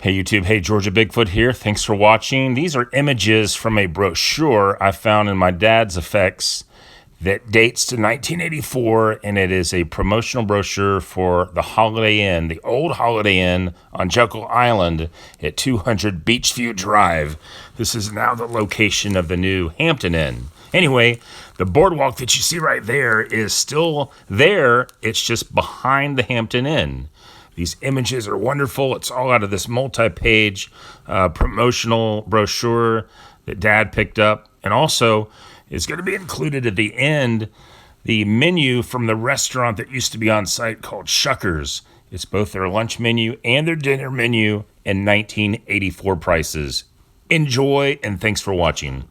Hey YouTube, hey Georgia Bigfoot here. Thanks for watching. These are images from a brochure I found in my dad's effects that dates to 1984, and it is a promotional brochure for the Holiday Inn, the old Holiday Inn on Jekyll Island at 200 Beachview Drive. This is now the location of the new Hampton Inn. Anyway, the boardwalk that you see right there is still there. It's just behind the Hampton Inn. These images are wonderful. It's all out of this multi-page promotional brochure that Dad picked up. And also, it's going to be included at the end, the menu from the restaurant that used to be on site called Shuckers. It's both their lunch menu and their dinner menu in 1984 prices. Enjoy, and thanks for watching.